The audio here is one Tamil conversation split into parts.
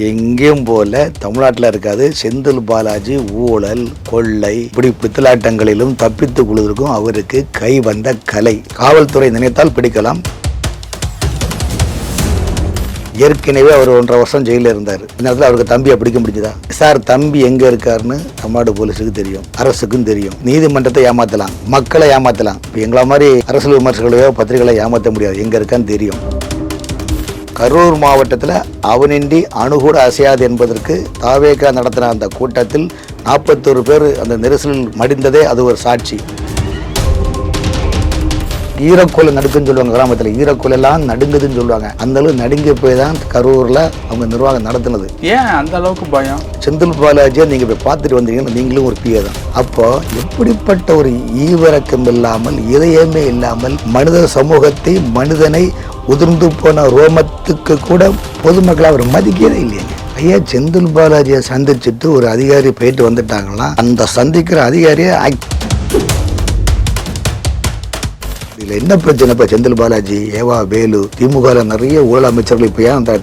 எங்கேயும் போல தமிழ்நாட்டில் இருக்காது. செந்தில் பாலாஜி ஊழல், கொள்ளை, இப்படி பித்தலாட்டங்களிலும் தப்பித்து கொள்வதற்கும் அவருக்கு கை வந்த கலை. காவல்துறை நினைத்தால் பிடிக்கலாம். ஏற்கனவே அவர் 1.5 வருஷம் ஜெயிலில் இருந்தார். இந்த நேரத்தில் அவருக்கு தம்பியை பிடிக்க முடிஞ்சுதா? சார், தம்பி எங்கே இருக்காருன்னு தமிழ்நாடு போலீஸுக்கு தெரியும், அரசுக்கும் தெரியும். நீதிமன்றத்தை ஏமாற்றலாம், மக்களை ஏமாற்றலாம். இப்போ எங்களை மாதிரி அரசியல் விமர்சகர்களையோ பத்திரிகைகளை ஏமாற்ற முடியாது. எங்கே இருக்கான்னு தெரியும். கரூர் மாவட்டத்தில் அவனின்றி அணுகூட அசையாது என்பதற்கு தாவேகா நடத்தின அந்த கூட்டத்தில் 41 பேர் அந்த நெரிசலில் மடிந்ததே அது ஒரு சாட்சி. ஈரக்கோலை நடுக்குன்னு சொல்லுவாங்க, கிராமத்தில் ஈரக்கோலை எல்லாம் நடுங்குதுன்னு சொல்லுவாங்க. அந்த அளவு நடுங்கி போய் தான் கரூரில் அவங்க நிர்வாகம் நடத்தினது. ஏன் அந்த அளவுக்கு பயம்? செந்தில் பாலாஜியை நீங்கள் போய் பார்த்துட்டு வந்தீங்கன்னா நீங்களும் ஒரு பிஏ தான். அப்போ எப்படிப்பட்ட ஒரு ஈவிரக்கம் இல்லாமல், இதயமே இல்லாமல், மனித சமூகத்தை, மனிதனை உதிர்ந்து போன ரோமத்துக்கு கூட பொதுமக்களை அவர் மதிக்கிறதே இல்லைங்க. ஐயா, செந்தில் பாலாஜியை சந்திச்சுட்டு ஒரு அதிகாரி போயிட்டு வந்துட்டாங்கன்னா அந்த சந்திக்கிற அதிகாரியை இதில் என்ன பிரச்சனை? இப்போ செந்தில் பாலாஜி, ஏவா வேலு, திமுகவில் நிறைய ஊழல் அமைச்சர்கள் இப்போ ஏன் அந்த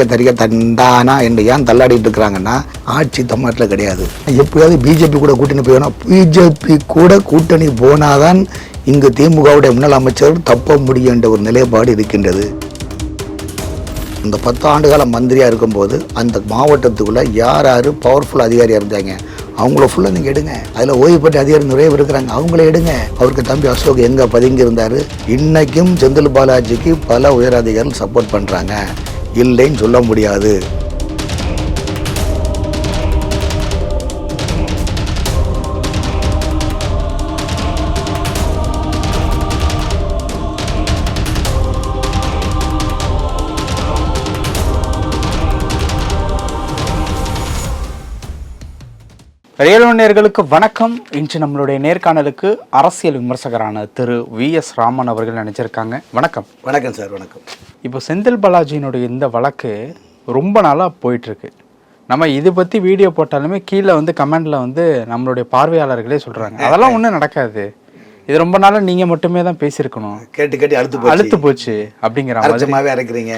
தரிக்க தண்டானா என்று ஏன் தள்ளாடிட்டு இருக்கிறாங்கன்னா ஆட்சி தமிழ்நாட்டில் கிடையாது. எப்படியாவது பிஜேபி கூட கூட்டணி போயிடணும். பிஜேபி கூட கூட்டணி போனாதான் இங்கு திமுகவுடைய முன்னாள் அமைச்சர் தப்ப முடியும் என்ற ஒரு நிலைப்பாடு இருக்கின்றது. இந்த 10 ஆண்டுகால மந்திரியாக இருக்கும்போது அந்த மாவட்டத்துக்குள்ளே யார் யார் பவர்ஃபுல் அதிகாரியாக இருந்தாங்க அவங்கள ஃபுல்லாக நீங்கள் எடுங்க. அதில் ஓய்வு பெற்ற அதிகாரி நிறைய பேர் இருக்கிறாங்க, அவங்கள எடுங்க. அவருக்கு தம்பி அசோக் எங்கே பதுங்கி இருந்தார்? இன்றைக்கும் செந்தில் பாலாஜிக்கு பல உயர் அதிகாரிகள் சப்போர்ட் பண்ணுறாங்க, இல்லைன்னு சொல்ல முடியாது. ரியல் நேயர்களுக்கு வணக்கம். இன்று நம்மளுடைய நேர்காணலுக்கு அரசியல் விமர்சகரான திரு VS ராமன் அவர்கள் நினைச்சிருக்காங்க. வணக்கம். வணக்கம் சார். வணக்கம். இப்போ செந்தில் பாலாஜியினுடைய இந்த வழக்கு ரொம்ப நாளாக போயிட்டுருக்கு. நம்ம இது பற்றி வீடியோ போட்டாலுமே கீழே கமெண்டில் நம்மளுடைய பார்வையாளர்களே சொல்கிறாங்க, அதெல்லாம் ஒன்றும் நடக்காது, இது ரொம்ப நாளாக நீங்கள் மட்டுமே தான் பேசியிருக்கணும், கேட்டு அழுத்து போச்சு அப்படிங்கிற மாதிரி அரைக்கிறீங்க.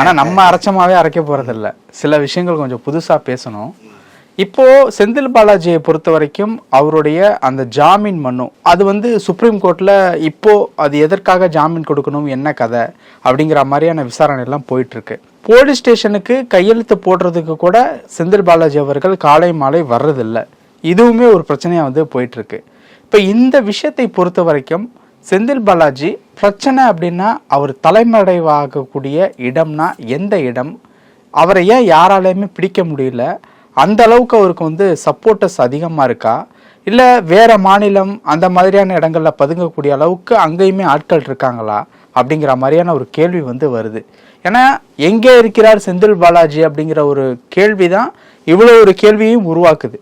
ஆனால் நம்ம அரைச்சமாகவே அரைக்க போகிறதில்ல, சில விஷயங்கள் கொஞ்சம் புதுசாக பேசணும். இப்போ செந்தில் பாலாஜியை பொறுத்த வரைக்கும் அவருடைய அந்த ஜாமீன் மனு அது சுப்ரீம் கோர்ட்ல இப்போ அது எதற்காக ஜாமீன் கொடுக்கணும், என்ன கதை அப்படிங்கிற மாதிரியான விசாரணை எல்லாம் போயிட்டு இருக்கு. போலீஸ் ஸ்டேஷனுக்கு கையெழுத்து போடுறதுக்கு கூட செந்தில் பாலாஜி அவர்கள் காலை மாலை வர்றதில்லை. இதுவுமே ஒரு பிரச்சனையா போயிட்டு இருக்கு. இப்போ இந்த விஷயத்தை பொறுத்த வரைக்கும் செந்தில் பாலாஜி பிரச்சனை அப்படின்னா அவர் தலைமறைவாகக்கூடிய இடம்னா எந்த இடம், அவரை ஏன் யாராலையுமே பிடிக்க முடியல, அந்த அளவுக்கு அவருக்கு சப்போர்ட்டர்ஸ் அதிகமாக இருக்கா, இல்லை வேற மாநிலம் அந்த மாதிரியான இடங்களில் பதுங்கக்கூடிய அளவுக்கு அங்கேயுமே ஆட்கள் இருக்காங்களா அப்படிங்கிற மாதிரியான ஒரு கேள்வி வருது. ஏன்னா எங்கே இருக்கிறார் செந்தில் பாலாஜி அப்படிங்கிற ஒரு கேள்வி தான் இவ்வளோ ஒரு கேள்வியும் உருவாக்குது.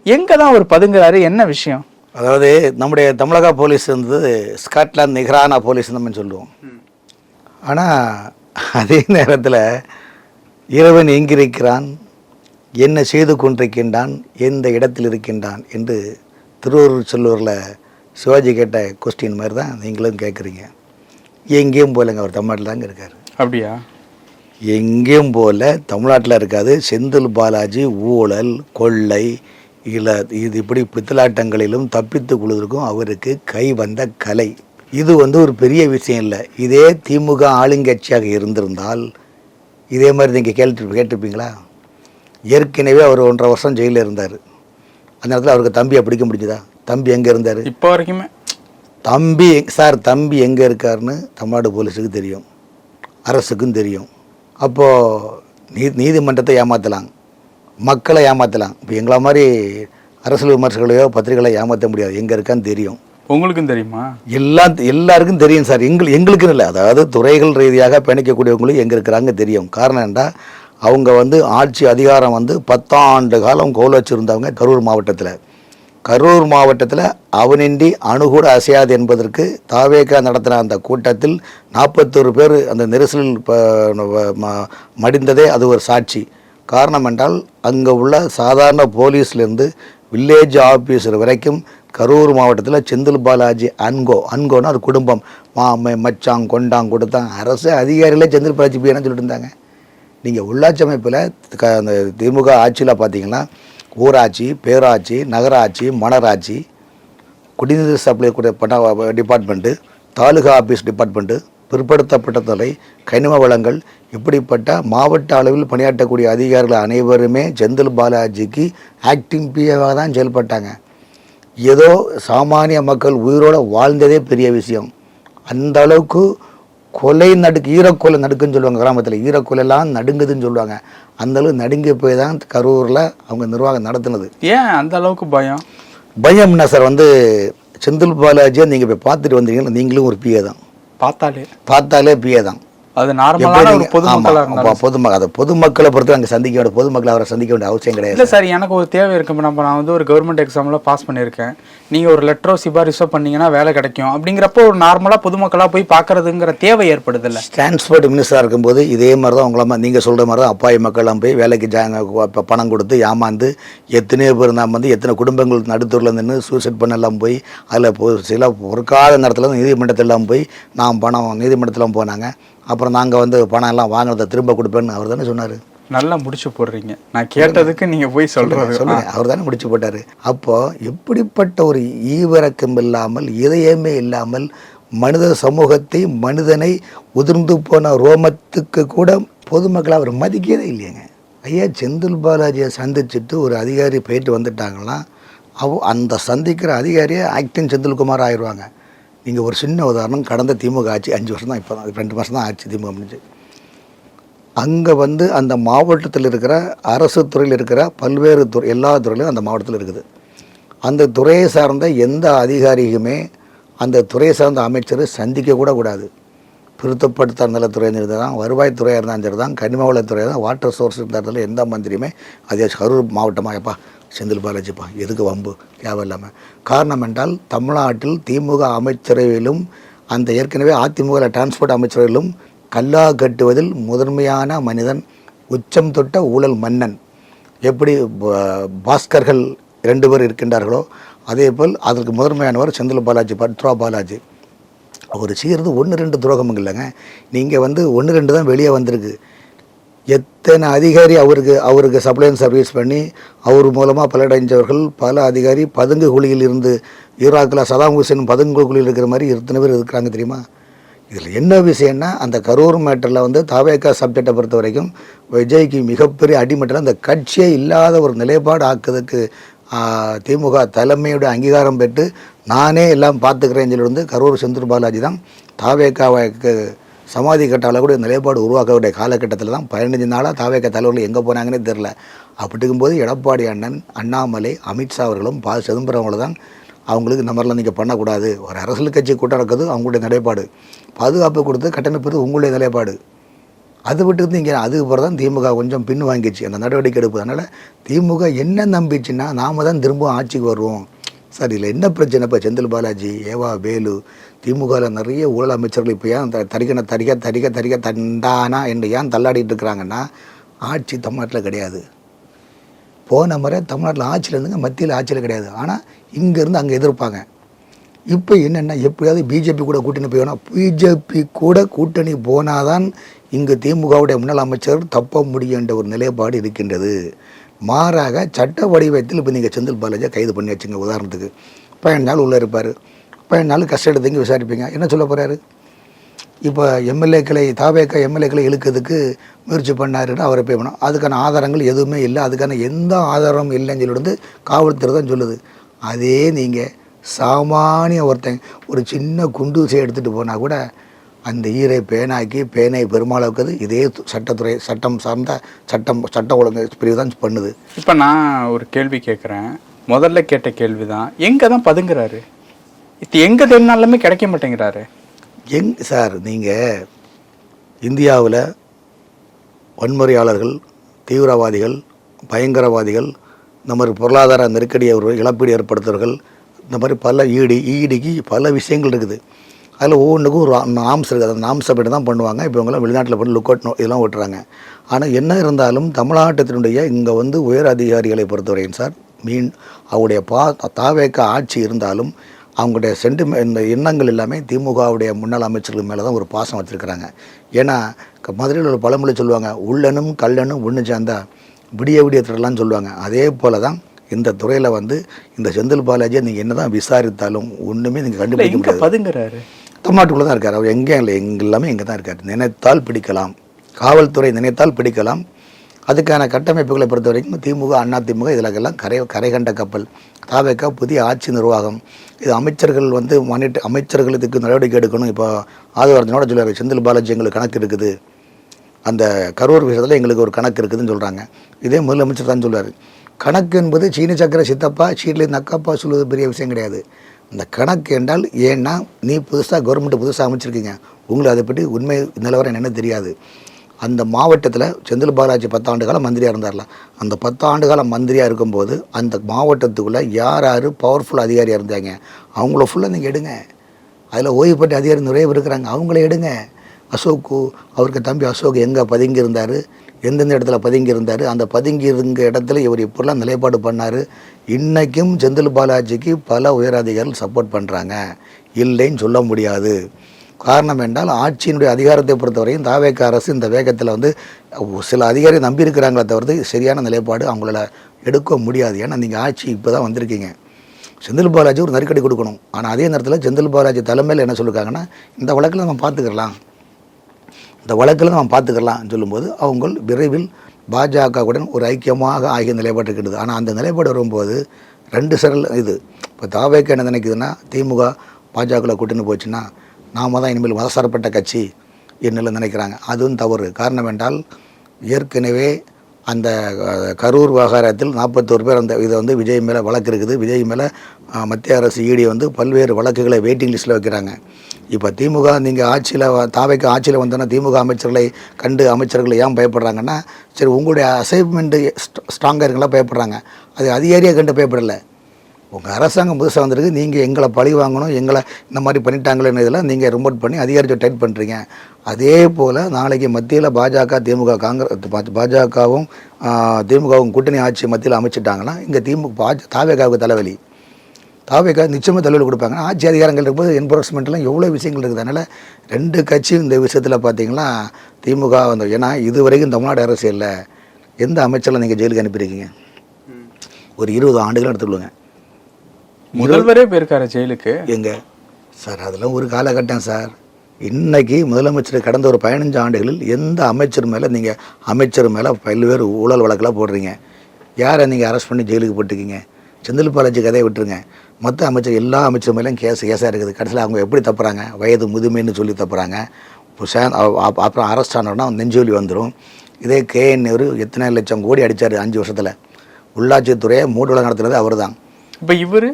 எங்கே தான் அவர் பதுங்குறாரு, என்ன விஷயம்? அதாவது நம்முடைய தமிழக போலீஸ் ஸ்காட்லாந்து நிகரான போலீஸ் நம்ம சொல்லுவோம். ஆனால் அதே நேரத்தில் இறைவன் எங்கிருக்கிறான், என்ன செய்து கொண்டிருக்கின்றான், எந்த இடத்தில் இருக்கின்றான் என்று திருவள்ளுவர் செல்வரில் சிவாஜி கேட்ட கொஸ்டின் மாதிரி தான் நீங்களும் கேட்குறீங்க. எங்கேயும் போலங்க, அவர் தமிழ்நாட்டில் தாங்க இருக்கார். அப்படியா? எங்கேயும் போல தமிழ்நாட்டில் இருக்காது. செந்தில் பாலாஜி ஊழல், கொள்ளை, இல்லை இது இப்படி பித்தலாட்டங்களிலும் தப்பித்து கொள்வதற்கும் அவருக்கு கை வந்த கலை. இது ஒரு பெரிய விஷயம் இல்லை. இதே திமுக ஆளுங்கட்சியாக இருந்திருந்தால் இதே மாதிரி நீங்கள் கேட்டிருப்பீங்களா? ஏற்கனவே அவர் 1.5 வருஷம் ஜெயிலில் இருந்தார். அந்த நேரத்தில் அவருக்கு தம்பியை பிடிக்க முடிஞ்சுதா? தம்பி எங்கே இருந்தார்? இப்போ வரைக்குமே தம்பி எங்கே இருக்காருன்னு தமிழ்நாடு போலீஸுக்கு தெரியும், அரசுக்கும் தெரியும். அப்போது நீதிமன்றத்தை ஏமாற்றலாம், மக்களை ஏமாற்றலாம். இப்போ எங்களை மாதிரி அரசியல் விமர்சகர்களையோ பத்திரிகைகளை ஏமாற்ற முடியாது. எங்கே இருக்கான்னு தெரியும். உங்களுக்கும் தெரியுமா? எல்லாருக்கும் தெரியும் சார். எங்களுக்குன்னு இல்லை, அதாவது துறைகள் ரீதியாக பயணிக்கக்கூடியவங்களும் எங்கே இருக்கிறாங்க தெரியும். காரணம் என்ன, அவங்க ஆட்சி அதிகாரம் 10 ஆண்டு காலம் கோல் வச்சுருந்தவங்க கரூர் மாவட்டத்தில் அவனின்றி அணுகூட அசையாது என்பதற்கு தாவேகா நடத்தின அந்த கூட்டத்தில் 41 பேர் அந்த நெரிசலில் மடிந்ததே அது ஒரு சாட்சி. காரணம் என்றால் அங்கே உள்ள சாதாரண போலீஸ்லேருந்து வில்லேஜ் ஆஃபீஸர் வரைக்கும் கரூர் மாவட்டத்தில் செந்தில் பாலாஜி அன்கோன்னா அது குடும்பம், மாமை மச்சாங் கொண்டாங் கொடுத்தாங்க. அரசு அதிகாரிகளே செந்தில் பாலாஜி போய் என்ன சொல்லிட்டு இருந்தாங்க, நீங்கள் உள்ளாட்சி அமைப்பில் அந்த திமுக ஆட்சியில் பார்த்தீங்கன்னா ஊராட்சி, பேராட்சி, நகராட்சி, மணராட்சி, குடிநீர் சப்ளை பண்ண டிபார்ட்மெண்ட்டு, தாலுகா ஆஃபீஸ் டிபார்ட்மெண்ட்டு, பிற்படுத்தப்பட்ட துறை, கனிம வளங்கள், இப்படிப்பட்ட மாவட்ட அளவில் பணியாற்றக்கூடிய அதிகாரிகள் அனைவருமே செந்தில் பாலாஜிக்கு ஆக்டிங் பிஏவாக தான் செயல்பட்டாங்க. ஏதோ சாமானிய மக்கள் உயிரோடு வாழ்ந்ததே பெரிய விஷயம். அந்த அளவுக்கு கொலை ஈரக்கொலை நடுக்குன்னு சொல்லுவாங்க, கிராமத்தில் ஈரக்கொலைலாம் நடுங்குதுன்னு சொல்லுவாங்க. அந்த அளவுக்கு நடுங்கி போய் தான் கரூரில் அவங்க நிர்வாகம் நடத்துனது. ஏன் அந்த அளவுக்கு பயம்? பயம்னா சார் செந்தில் பாலாஜியை நீங்கள் போய் பார்த்துட்டு வந்தீங்கன்னா நீங்களும் ஒரு பிஏ தான். பார்த்தாலே பிஏ தான். அது நார்மலான ஒரு பொதுமக்களை பொறுத்து அங்கே பொதுமக்களை அவரை சந்திக்க வேண்டிய அவசியம் கிடையாது. இல்லை சார், எனக்கு ஒரு தேவை இருக்கு. நான் வந்து ஒரு கவர்மெண்ட் எக்ஸாமில் பாஸ் பண்ணியிருக்கேன். நீங்கள் ஒரு லெட்டரோ சிபாரிசோ பண்ணீங்கன்னா வேலை கிடைக்கும் அப்படிங்கிறப்போ ஒரு நார்மலாக பொதுமக்களாக போய் பார்க்கறதுங்கிற தேவை ஏற்படுது இல்லை? டிரான்ஸ்போர்ட் மினிஸ்டராக இருக்கும்போது இதே மாதிரி தான் உங்களை நீங்கள் சொல்கிற மாதிரி தான் அப்பாவி மக்கள்லாம் போய் வேலைக்கு பணம் கொடுத்து ஏமாந்து எத்தனையோ பேர் எத்தனை குடும்பங்கள் நடுத்தூரில் நின்று சூசைட் பண்ணெல்லாம் போய் அதில் சில பொறுக்காத நேரத்தில் நீதிமன்றத்திலாம் போய் நீதிமன்றத்திலாம் போனாங்க. அப்புறம் நாங்கள் பணம் எல்லாம் வாங்கினதை திரும்ப கொடுப்பேன்னு அவர் தானே சொன்னார். நல்லா முடிச்சு போடுறீங்க. நான் கேட்டதுக்கு நீங்கள் போய் சொல்லுங்க. அவர் தானே முடிச்சு போட்டார். அப்போது எப்படிப்பட்ட ஒரு ஈவிரக்கம் இல்லாமல், இதயமே இல்லாமல், மனித சமூகத்தை, மனிதனை உதிர்ந்து போன ரோமத்துக்கு கூட பொதுமக்களை அவர் மதிக்கவே இல்லையங்க. ஐயா, செந்தில் பாலாஜியை சந்திச்சுட்டு ஒரு அதிகாரி போயிட்டு வந்துட்டாங்கன்னா அந்த சந்திக்கிற அதிகாரியை ஆக்டிங் செந்தில்குமார் ஆயிடுவாங்க. நீங்கள் ஒரு சின்ன உதாரணம், கடந்த திமுக ஆட்சி 5 வருஷம் தான், இப்போ தான் 2 மாதம் தான் ஆட்சி திமுக முடிஞ்சு. அங்கே அந்த மாவட்டத்தில் இருக்கிற அரசு துறையில் இருக்கிற பல்வேறு துறை, எல்லா துறையிலும் அந்த மாவட்டத்தில் இருக்குது. அந்த துறையை சார்ந்த எந்த அதிகாரியுமே அந்த துறையை சார்ந்த அமைச்சர் சந்திக்க கூட கூடாது. பிரித்தப்படுத்த நலத்துறையாக இருந்தால் தான், வருவாய்த்துறையாக இருந்தாலும் சரி தான், கனிம வளத்துறையாக தான், வாட்டர் சோர்ஸ் இருந்தாலும் எந்த மந்திரியுமே அதே கரூர் மாவட்டமாக எப்பா செந்தில் பாலாஜிப்பா எதுக்கு வம்பு தேவையில்லாமல். காரணம் என்றால் தமிழ்நாட்டில் திமுக அமைச்சரவையிலும் அந்த ஏற்கனவே அதிமுக டிரான்ஸ்போர்ட் அமைச்சரவையிலும் கல்லா கட்டுவதில் முதன்மையான மனிதன், உச்சம் தொட்ட ஊழல் மன்னன். எப்படி பாஸ்கர்கள் 2 பேர் இருக்கின்றார்களோ அதே போல் அதற்கு முதன்மையானவர் செந்தில் பாலாஜி, பத்ரா பாலாஜி. அவர் செய்கிறது 1-2 துரோகம் இல்லைங்க. நீங்கள் 1-2 தான் வெளியே வந்திருக்கு. எத்தனை அதிகாரி அவருக்கு சப்ளைன் சர்வீஸ் பண்ணி அவர் மூலமாக பலடைஞ்சவர்கள், பல அதிகாரி பதுங்கு குழியில் இருந்து ஈராக்கில் சதாம் ஹுசேன் பதுங்கு குழியில் இருக்கிற மாதிரி எத்தனை பேர் இருக்கிறாங்க தெரியுமா? இதில் என்ன விஷயம்னா, அந்த கரூர் மேட்டரில் தாவேக்கா சப்ஜெக்டை பொறுத்த வரைக்கும் விஜய்க்கு மிகப்பெரிய அடிமட்டில் அந்த கட்சியே இல்லாத ஒரு நிலைப்பாடு ஆக்குறதுக்கு திமுக தலைமையோட அங்கீகாரம் பெற்று நானே எல்லாம் பார்த்துக்கிறேன்னு சொல்லி கரூர் செந்தில் பாலாஜி தான் தாவேக்காவுக்கு சமாதி கட்டால கூட நிலைப்பாடு உருவாக்கக்கூடிய காலகட்டத்தில் தான் 15 நாளாக தாவேக்கா தலைவர்கள் எங்கே போனாங்கன்னே தெரில. அப்படி இருக்கும்போது எடப்பாடி அண்ணன், அண்ணாமலை, அமித்ஷா அவர்களும் சிதம்பரம் அவங்களும் தான் அவங்களுக்கு இந்த மாதிரிலாம் நீங்கள் பண்ணக்கூடாது, ஒரு அரசியல் கட்சி கூட்டம் நடக்குது அவங்களுடைய நிலைப்பாடு, பாதுகாப்பு கொடுத்து கட்டமைப்பது உங்களுடைய நிலைப்பாடு, அது விட்டு இங்கே அதுக்கு பிறகு தான் திமுக கொஞ்சம் பின் வாங்கிச்சு அந்த நடவடிக்கை எடுப்பு. அதனால் திமுக என்ன நம்பிச்சுன்னா நாம தான் திரும்பவும் ஆட்சிக்கு வருவோம். சார், இதில் என்ன பிரச்சனை? இப்போ செந்தில் பாலாஜி, ஏவா வேலு, திமுகவில் நிறைய ஊழல் அமைச்சர்கள் இப்போ ஏன் தரிக்க தண்டானா என்று ஏன் தள்ளாடிட்டு இருக்கிறாங்கன்னா, ஆட்சி தமிழ்நாட்டில் கிடையாது. போன முறை தமிழ்நாட்டில் ஆட்சியில் இருந்துங்க, மத்தியில் ஆட்சியில் கிடையாது. ஆனால் இங்கேருந்து அங்கே எதிர்ப்பாங்க. இப்போ என்னென்னா, எப்படியாவது பிஜேபி கூட கூட்டணி போயிடணும். பிஜேபி கூட கூட்டணி போனாதான் இங்கு திமுகவுடைய முன்னாள் அமைச்சர் தப்ப முடியுன்ற ஒரு நிலைப்பாடு இருக்கின்றது. மாறாக சட்ட வடிவத்தில் இப்போ நீங்கள் செந்தில் பாலாஜியை கைது பண்ணி வச்சுங்க. உதாரணத்துக்கு 15 நாள் உள்ளே இருப்பார். 15 நாள் கஷ்டம் எடுத்து விசாரிப்பீங்க. என்ன சொல்ல போகிறாரு? இப்போ தாவேக்கா எம்எல்ஏக்களை இழுக்கிறதுக்கு முயற்சி பண்ணாருன்னு அவரை போய் பண்ணோம். அதுக்கான ஆதாரங்கள் எதுவுமே இல்லை, அதுக்கான எந்த ஆதாரமும் இல்லைன்னு சொல்லிட்டு காவல்துறை தான் சொல்லுது. அதே நீங்கள் சாமானிய ஒருத்தன் ஒரு சின்ன குண்டூசியை எடுத்துகிட்டு போனால் கூட அந்த ஈரை பேனாக்கி பேனை பெருமாளுக்குது இதே சட்டத்துறை, சட்டம் சார்ந்த சட்ட ஒழுங்கு பிரிவு தான் பண்ணுது. இப்போ நான் ஒரு கேள்வி கேட்குறேன். முதல்ல கேட்ட கேள்வி தான், எங்கே தான் பதுங்குறாரு? இது எங்கே தேடினாலுமே கிடைக்க மாட்டேங்கிறாரு. சார், நீங்கள் இந்தியாவில் வன்முறையாளர்கள், தீவிரவாதிகள், பயங்கரவாதிகள், இந்த மாதிரி பொருளாதார நெருக்கடியை இழப்பீடு ஏற்படுத்துவர்கள், இந்த மாதிரி பல ஈடிக்கு பல விஷயங்கள் இருக்குது. அதில் ஒவ்வொன்றுக்கும் ஒரு நாம்ஸ் இருக்குது. அந்த நாம்ஸை படி தான் பண்ணுவாங்க. இப்போ இவங்கெல்லாம் வெளிநாட்டில் போய் லுக் அவுட் இதெல்லாம் ஓட்டுறாங்க. ஆனால் என்ன இருந்தாலும் தமிழ்நாட்டத்தினுடைய இங்கே உயர் அதிகாரிகளை பொறுத்தவரையும் சார், அவருடைய தாவேக்கா ஆட்சி இருந்தாலும் அவங்களுடைய இந்த எண்ணங்கள் எல்லாமே திமுகவுடைய முன்னாள் அமைச்சர்கள் மேலே தான் ஒரு பாசம் வச்சுருக்கிறாங்க. ஏன்னா மதுரையில் ஒரு பழமொழி சொல்லுவாங்க, உள்ளனும் கல்லனும் ஒன்று சேர்ந்தா விடிய விடிய திருடலாம்னு சொல்லுவாங்க. அதே போல தான் இந்த துறையில் வந்து இந்த செந்தில் பாலாஜியை நீங்கள் என்ன தான் விசாரித்தாலும் ஒன்றுமே நீங்கள் கண்டுபிடிக்க முடியாது. பதுங்குறாரு, தமிழ்நாட்டுக்குள்ளே தான் இருக்கார். அவர் எங்கேயும் இல்லை, எல்லாமே இங்கே தான் இருக்கார். நினைத்தால் பிடிக்கலாம், காவல்துறை நினைத்தால் பிடிக்கலாம். அதுக்கான கட்டமைப்புகளை பொறுத்த வரைக்கும் திமுக அண்ணா திமுக இதிலெல்லாம் கரை கண்ட கப்பல். தாவேக்கா புதிய ஆட்சி நிர்வாகம், இது அமைச்சர்கள் வந்து அமைச்சர்களுக்கு நடவடிக்கை எடுக்கணும். இப்போ ஆதவர்ஜனோட சொல்லுவார், செந்தில் பாலாஜி எங்களுக்கு கணக்கு இருக்குது, அந்த கரூர் விஷயத்தில் எங்களுக்கு ஒரு கணக்கு இருக்குதுன்னு சொல்கிறாங்க. இதே முதலமைச்சர் தான் சொல்லுவார். கணக்கு என்பது சீனி சக்கர சித்தப்பா சீட்லேருந்து அக்காப்பா சொல்லுவது பெரிய விஷயம் கிடையாது. இந்த கணக்கு என்றால், ஏன்னா நீ புதுசாக கவர்மெண்ட்டு புதுசாக அமைச்சிருக்கீங்க, உங்களுக்கு அதை பற்றி உண்மை நிலவரம் என்னென்னு தெரியாது. அந்த மாவட்டத்தில் செந்தில் பாலாஜி 10 ஆண்டு காலம் மந்திரியாக இருந்தார்ல, அந்த 10 ஆண்டு காலம் மந்திரியாக இருக்கும்போது அந்த மாவட்டத்துக்குள்ளே யார் யார் பவர்ஃபுல் அதிகாரியாக இருந்தாங்க அவங்கள ஃபுல்லாக நீங்கள் எடுங்க. அதில் ஓய்வு பெற்ற அதிகாரி நிறைய பேர் இருக்கிறாங்க, அவங்கள எடுங்க. அசோக்கு, அவருக்கு தம்பி அசோக் எங்கே பதுங்கி இருந்தார், எந்தெந்த இடத்துல பதுங்கி இருந்தார், அந்த பதுங்கி இருந்த இடத்துல இவர் இப்படிலாம் நிலைப்பாடு பண்ணார். இன்றைக்கும் செந்தில் பாலாஜிக்கு பல உயரதிகாரிகள் சப்போர்ட் பண்ணுறாங்க, இல்லைன்னு சொல்ல முடியாது. காரணம் என்றால் ஆட்சியினுடைய அதிகாரத்தை பொறுத்தவரையும் தாவேக்க அரசு இந்த வேகத்தில் வந்து சில அதிகாரி நம்பி இருக்கிறாங்களே தவிர்த்து சரியான நிலைப்பாடு அவங்களால எடுக்க முடியாது. ஏன்னா நீங்கள் ஆட்சி இப்போ தான் வந்திருக்கீங்க. செந்தில் பாலாஜி ஒரு நெருக்கடி கொடுக்கணும். ஆனால் அதே நேரத்தில் செந்தில் பாலாஜி தலைமையில் என்ன சொல்லியிருக்காங்கன்னா, இந்த வழக்கில் நம்ம பார்த்துக்கலாம், இந்த வழக்கில் நம்ம பார்த்துக்கலாம்னு சொல்லும்போது அவங்க விரைவில் பாஜகவுடன் ஒரு ஐக்கியமாக ஆகிய நிலைப்பாடு இருக்கிறது. ஆனால் அந்த நிலைப்பாடு வரும்போது 2 சரல் இது. இப்போ தாவேக்க என்ன நினைக்குதுன்னா, திமுக பாஜகவில் கூட்டின்னு போச்சுன்னா நாம தான் இனிமேல் மதசார்பற்ற கட்சி என்னெல்லாம் நினைக்கிறாங்க. அதுவும் தவறு. காரணம் என்றால் ஏற்கனவே அந்த கரூர் விவகாரத்தில் 41 பேர் அந்த இதை வந்து விஜய் மேலே வழக்கு இருக்குது. விஜய் மேலே மத்திய அரசு ஈடி வந்து பல்வேறு வழக்குகளை வெயிட்டிங் லிஸ்ட்டில் வைக்கிறாங்க. இப்போ திமுக நீங்கள் ஆட்சியில் தாவேக்கு ஆட்சியில் வந்தோன்னா திமுக அமைச்சர்களை கண்டு அமைச்சர்களை ஏன் பயப்படுறாங்கன்னா, சரி உங்களுடைய அசைன்மெண்ட்டு ஸ்ட்ராங்காக இருங்களா பயப்படுறாங்க. அது அதிகாரியாக கண்டு பயப்படலை. உங்கள் அரசாங்கம் புதுசாக வந்திருக்கு, நீங்கள் எங்களை பழி வாங்கணும், எங்களை இந்த மாதிரி பண்ணிட்டாங்களேன்னு இதெல்லாம் நீங்கள் ரிமோட் பண்ணி அதிகாரியை டைட் பண்ணுறீங்க. அதே போல் நாளைக்கு மத்தியில் பாஜக திமுக பாஜகவும் திமுகவும் கூட்டணி ஆட்சி மத்தியில் அமைச்சிட்டாங்கன்னா இங்கே தாவேகாவுக்கு தலைவலி. தாவேகா நிச்சயமாக தலைவலி கொடுப்பாங்க. ஆட்சி அதிகாரங்கள் இருக்கும்போது என்ஃபோர்ஸ்மெண்ட்லாம் எவ்வளோ விஷயங்கள் இருக்குது. அதனால் 2 கட்சியும் இந்த விஷயத்தில் பார்த்தீங்கன்னா திமுக வந்து, ஏன்னா இது வரைக்கும் தமிழ்நாடு அரசியலில் எந்த அமைச்சரில் நீங்கள் ஜெயிலுக்கு அனுப்பியிருக்கீங்க? ஒரு 20 ஆண்டுகள் எடுத்துக்கொள்ளுங்க. முதல்வரே போயிருக்காரு ஜெயிலுக்கு. எங்க சார் அதெல்லாம் ஒரு காலகட்டம் சார். இன்னைக்கு முதலமைச்சர் கடந்த ஒரு 15 ஆண்டுகளில் எந்த அமைச்சர் மேலே நீங்கள் அமைச்சர் மேலே பல்வேறு ஊழல் வழக்கெல்லாம் போடுறீங்க? யாரை நீங்கள் அரெஸ்ட் பண்ணி ஜெயிலுக்கு போட்டுருக்கீங்க? செந்தில் பாலாஜி கதையை விட்டுருங்க, மற்ற அமைச்சர் எல்லா அமைச்சர் மேலேயும் கேஸாக இருக்குது. கடைசியில் அவங்க எப்படி தப்புறாங்க? வயது முதுமைன்னு சொல்லி தப்புறாங்க. அப்புறம் அரெஸ்ட் ஆனோன்னா நெஞ்சொலி வந்துடும். இதே KN எத்தனை லட்சம் கோடி அடித்தார் 5 வருஷத்தில். உள்ளாட்சித்துறையை மூடுவலை நடத்துனது அவர் தான். இப்போ இவர்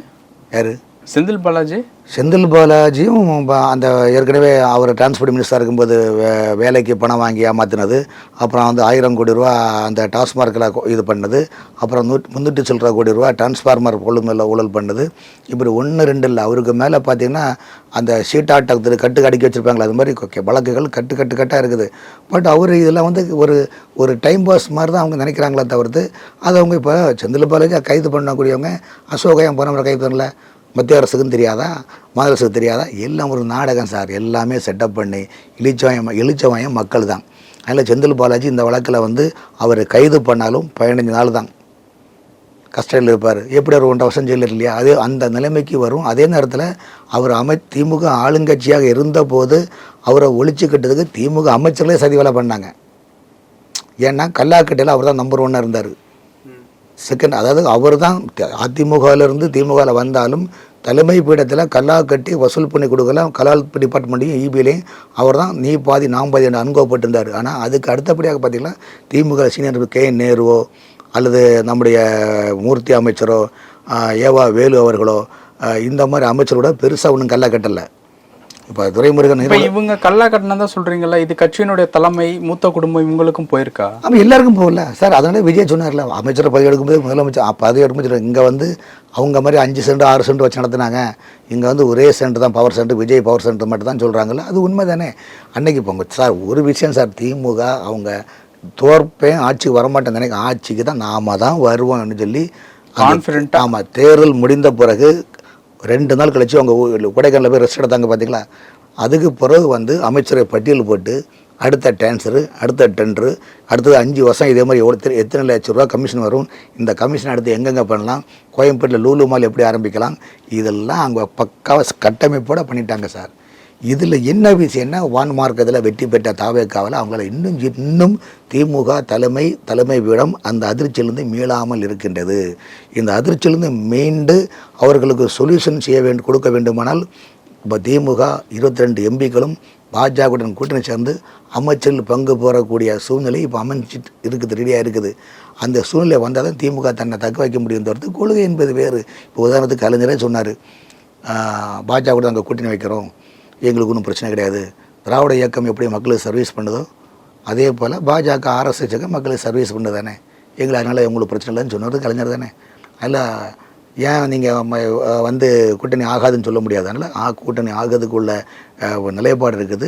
யார்? செந்தில் பாலாஜி. செந்தில் பாலாஜியும் அந்த ஏற்கனவே அவர் டிரான்ஸ்போர்ட் மினிஸ்டராக இருக்கும்போது வேலைக்கு பணம் வாங்கி ஏமாற்றினது, அப்புறம் வந்து 1000 கோடி ரூபா அந்த டாஸ்மார்க்கில் இது பண்ணது, அப்புறம் 300 சில்லற கோடி ரூபா டிரான்ஸ்ஃபார்மர் கொள்ளுமையில் ஊழல் பண்ணது. இப்படி 1 2 இல்லை, அவருக்கு மேலே பார்த்தீங்கன்னா அந்த ஷீட்டாட்டத்துக்கு கட்டு அடிக்க வச்சுருப்பாங்களே, அது மாதிரி வழக்குகள் கட்டாக இருக்குது. பட் அவர் இதெல்லாம் வந்து ஒரு டைம் பாஸ் மாதிரி தான் அவங்க நினைக்கிறாங்களே தவிர்த்து அது அவங்க இப்போ செந்தில் பாலாஜி கைது பண்ணக்கூடியவங்க அசோகம் போனவரை கைது பண்ணல, மத்திய அரசுக்கும் தெரியாதா, மாநில அரசுக்கு தெரியாதா? எல்லாம் ஒரு நாடகம் சார். எல்லாமே செட்டப் பண்ணி இழிச்சவாயம் மக்கள் தான். அதில் செந்தில் பாலாஜி இந்த வழக்கில் வந்து அவர் கைது பண்ணாலும் 15 நாள் தான் கஸ்டடியில் இருப்பார். எப்படி ஒரு 1.5 வருஷம் ஜெயிலில் இல்லையா? அது அந்த நிலைமைக்கு வரும். அதே நேரத்தில் அவர் திமுக ஆளுங்கட்சியாக இருந்தபோது அவரை ஒழிச்சுக்கிட்டதுக்கு திமுக அமைச்சர்களே சதி வேலை பண்ணாங்க. ஏன்னா கல்லாக்கட்டையில் அவர் தான் நம்பர் 1 இருந்தார். செகண்ட், அதாவது அவர் தான் அதிமுகவிலிருந்து திமுகவில் வந்தாலும் தலைமை பீடத்தில் கல்லா கட்டி வசூல் பண்ணி கொடுக்கலாம். கலால் டிபார்ட்மெண்ட்டையும் EBலையும் அவர் தான் நீ பாதி நாம் பாதி என்று அனுபவப்பட்டிருந்தார். ஆனால் அதுக்கு அடுத்தபடியாக பார்த்திங்கன்னா திமுக சீனியர் KN அல்லது நம்முடைய மூர்த்தி அமைச்சரோ ஏவா வேலு அவர்களோ இந்த மாதிரி அமைச்சரோட பெருசாக ஒன்றும் கல்லா கட்டலை. இப்போ துரைமுருகன் இவங்க கல்லா கட்டினா தான் சொல்கிறீங்களா? இது கட்சியினுடைய தலைமை மூத்த குடும்பம் இவங்களுக்கும் போயிருக்கா? ஆமாம், எல்லாருக்கும் போகல சார். அதனால விஜய் சொன்னார்ல, அமைச்சரை பதவி எடுக்கும்போது முதலமைச்சர் பதவி எடுக்கும்போது இங்கே வந்து அவங்க மாதிரி 5 சென்ட் 6 சென்ட் வச்சு நடத்தினாங்க. இங்கே வந்து ஒரே சென்ட் தான் power scent, Vijay power scent மட்டும் தான் சொல்கிறாங்கல்ல, அது உண்மை தானே. அன்னைக்கு இப்போ சார் ஒரு விஷயம் சார், திமுக அவங்க தோற்பேன் ஆட்சிக்கு வரமாட்டேன் நினைக்க, ஆட்சிக்கு தான் நாம தான் வருவோம்னு சொல்லி கான்ஃபிடென்ட். ஆமாம், தேர்தல் முடிந்த பிறகு 2 நாள் கழிச்சு அவங்க கொடைக்கானலில் போய் ரெஸ்ட் எடுத்தாங்க பார்த்தீங்களா. அதுக்கு பிறகு வந்து அமைச்சரை பட்டியல் போட்டு அடுத்த டிரான்ஸ்ஃபரு, அடுத்த டெண்டரு, அடுத்தது 5 வருஷம் இதே மாதிரி எத்தனை லட்சம் ரூபா கமிஷன் வரும், இந்த கமிஷன் அடுத்து எங்கெங்கே பண்ணலாம், கோயம்பேட்டில் லூலு மால் எப்படி ஆரம்பிக்கலாம், இதெல்லாம் அவங்க பக்காவாக கட்டமைப்போடு பண்ணிட்டாங்க சார். இதில் என்ன விஷயம்னா வான் மார்க்கத்தில் வெற்றி பெற்ற தாவேக்காவில் அவங்களால இன்னும் திமுக தலைமை பீடம் அந்த அதிர்ச்சியிலிருந்து மீளாமல் இருக்கின்றது. இந்த அதிர்ச்சியிலிருந்து மீண்டு அவர்களுக்கு சொல்யூஷன் கொடுக்க வேண்டுமானால் இப்போ திமுக 22 எம்பிக்களும் பாஜகவுடன் கூட்டணி சேர்ந்து அமைச்சர்கள் பங்கு போகக்கூடிய சூழ்நிலை இப்போ அமைஞ்சிட்டு இருக்குது, ரெடியாக இருக்குது. அந்த சூழ்நிலை வந்தால் தான் திமுக தன்னை தக்க வைக்க முடியும். தவிர்த்து கொள்கை என்பது வேறு. இப்போ உதாரணத்துக்கு கலைஞரே சொன்னார், பாஜகவுடன் அங்கே கூட்டணி வைக்கிறோம், எங்களுக்கு ஒன்றும் பிரச்சனை கிடையாது. திராவிட இயக்கம் எப்படி மக்களுக்கு சர்வீஸ் பண்ணுதோ அதே போல் பாஜக RSS மக்களுக்கு சர்வீஸ் பண்ணுது தானே, எங்களுக்கு அதனால் உங்களுக்கு பிரச்சனை இல்லைன்னு சொன்னது கலைஞர் தானே. அதில் ஏன் நீங்கள் வந்து கூட்டணி ஆகாதுன்னு சொல்ல முடியாது. அதனால் கூட்டணி ஆகிறதுக்குள்ள நிலைப்பாடு இருக்குது.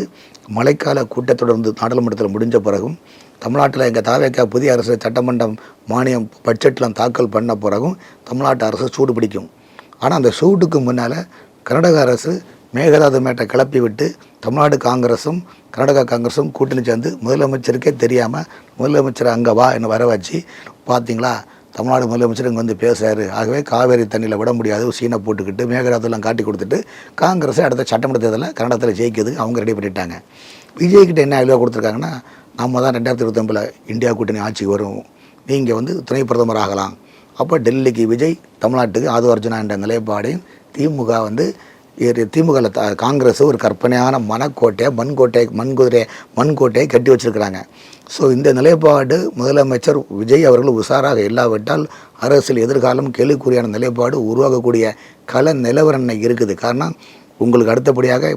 மழைக்கால கூட்டத்தொடர்ந்து நாடாளுமன்றத்தில் முடிஞ்ச பிறகும் தமிழ்நாட்டில் எங்கள் தாவேக்கா புதிய அரசு சட்டமன்றம் மானியம் பட்ஜெட்லாம் தாக்கல் பண்ண பிறகும் தமிழ்நாட்டு அரசு சூடு பிடிக்கும். ஆனால் அந்த சூட்டுக்கு முன்னால் கர்நாடக அரசு மேகதாது மேட்டை கிளப்பி விட்டு தமிழ்நாடு காங்கிரஸும் கர்நாடகா காங்கிரஸும் கூட்டணி சேர்ந்து முதலமைச்சருக்கே தெரியாமல் முதலமைச்சர் அங்கே வா என்ன வர வச்சு பார்த்தீங்களா, தமிழ்நாடு முதலமைச்சர் இங்கே வந்து பேசுகிறாரு, ஆகவே காவேரி தண்ணியில் விட முடியாது சீனை போட்டுக்கிட்டு மேகதாதுலாம் காட்டி கொடுத்துட்டு காங்கிரஸை அடுத்த சட்டமன்ற தேர்தலில் கர்நாடகத்தில் ஜெயிக்கிறது அவங்க ரெடி பண்ணிட்டாங்க. விஜய்கிட்ட என்ன அழிவாக கொடுத்துருக்காங்கன்னா, நம்ம தான் 2029 இந்தியா கூட்டணி ஆட்சிக்கு வரும், நீங்கள் வந்து துணை பிரதமர் ஆகலாம். அப்போ டெல்லிக்கு விஜய், தமிழ்நாட்டுக்கு ஆது அர்ஜுனா என்ற நிலைப்பாடையும் திமுக வந்து திமுகவில் காங்கிரஸ் ஒரு கற்பனையான மண்கோட்டையை கட்டி வச்சிருக்கிறாங்க. ஸோ இந்த நிலைப்பாடு முதலமைச்சர் விஜய் அவர்கள் உஷாராக இல்லாவிட்டால் அரசியல் எதிர்காலம் கேள்விக்குறியான நிலைப்பாடு உருவாகக்கூடிய கள நிலவரம் இருக்குது. காரணம், உங்களுக்கு அடுத்தபடியாக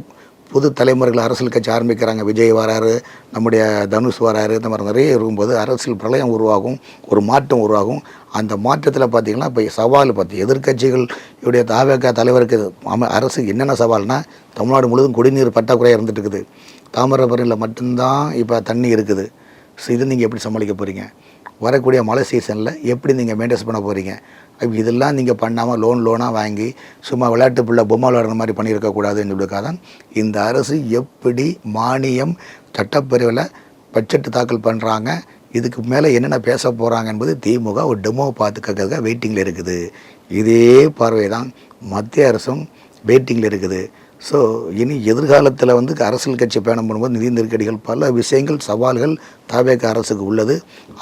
புது தலைமுறைகள் அரசியல் கட்சி ஆரம்பிக்கிறாங்க. விஜய் வராரு, நம்முடைய தனுஷ் வராரு, இந்த மாதிரி நிறைய இருக்கும்போது அரசியல் பிரளயம் உருவாகும், ஒரு மாற்றம் உருவாகும். அந்த மாற்றத்தில் பார்த்திங்கன்னா இப்போ சவால் எதிர்க்கட்சிகளுடைய தாவேக்கா தலைவருக்கு அரசு என்னென்ன சவால்னா, தமிழ்நாடு முழுவதும் குடிநீர் பற்றாக்குறையாக இருந்துட்டு இருக்குது. தாமிரபரணியில் மட்டும்தான் இப்போ தண்ணி இருக்குது. ஸோ இது நீங்கள் எப்படி சமாளிக்க போகிறீங்க? வரக்கூடிய மழை சீசனில் எப்படி நீங்கள் மெயின்டைன்ஸ் பண்ண போகிறீங்க? இதெல்லாம் நீங்கள் பண்ணாமல் லோனாக வாங்கி சும்மா விளையாட்டு பிள்ளை பொம்மை விளையாடுற மாதிரி பண்ணியிருக்கக்கூடாதுன்னு சொல்லியிருக்காக தான் இந்த அரசு எப்படி மானியம் சட்டப்பிரிவில் பட்ஜெட் தாக்கல் பண்ணுறாங்க, இதுக்கு மேலே என்னென்ன பேச போகிறாங்க என்பது திமுக ஒரு டெமோ பார்த்துக்கிறதுக்காக வெயிட்டிங்கில் இருக்குது. இதே பார்வை தான் மத்திய அரசும் வெயிட்டிங்கில் இருக்குது. ஸோ இனி எதிர்காலத்தில் வந்து அரசியல் கட்சி பயணம் பண்ணும்போது நிதி நெருக்கடிகள் பல விஷயங்கள் சவால்கள் தாவேக அரசுக்கு உள்ளது.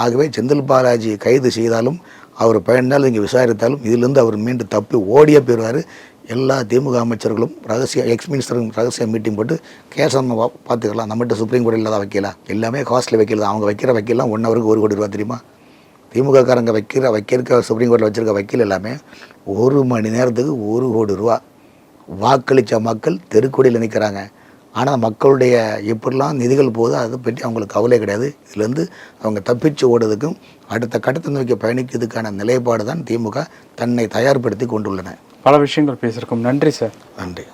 ஆகவே செந்தில் பாலாஜி கைது செய்தாலும் அவர் பயணினால் இங்கே விசாரித்தாலும் இதிலிருந்து அவர் மீண்டும் தப்பி ஓடியே போயிடுவார். எல்லா திமுக அமைச்சர்களும் எக்ஸ் மினிஸ்டரும் ரகசிய மீட்டிங் போட்டு கேஸ் நம்ம பார்த்துக்கலாம். நம்மகிட்ட சுப்ரீம் கோர்ட் இல்லாத வைக்கலாம், எல்லாமே காஸ்ட்லி வைக்கல தான். அவங்க வைக்கிற வைக்கலாம் 1 ஹவருக்கு 1 கோடி ரூபா தெரியுமா? திமுக காரங்க வைக்கிற சுப்ரீம் கோர்ட்டில் வச்சுருக்க வக்கீல் எல்லாமே 1 மணி நேரத்துக்கு 1 கோடி ரூபா. வாக்களித்த மக்கள் தெருக்கொடியில் நிற்கிறாங்க. ஆனால் மக்களுடைய எப்படிலாம் நிதிகள் போதோ அதை பற்றி அவங்களுக்கு கவலை கிடையாது. இதுலேருந்து அவங்க தப்பிச்சு ஓடுறதுக்கும் அடுத்த கட்டத்தை நோக்கி பயணிக்கிறதுக்கான நிலைப்பாடு தான் திமுக தன்னை தயார்படுத்தி கொண்டுள்ளன. பல விஷயங்கள் பேசியிருக்கோம். நன்றி சார். நன்றி.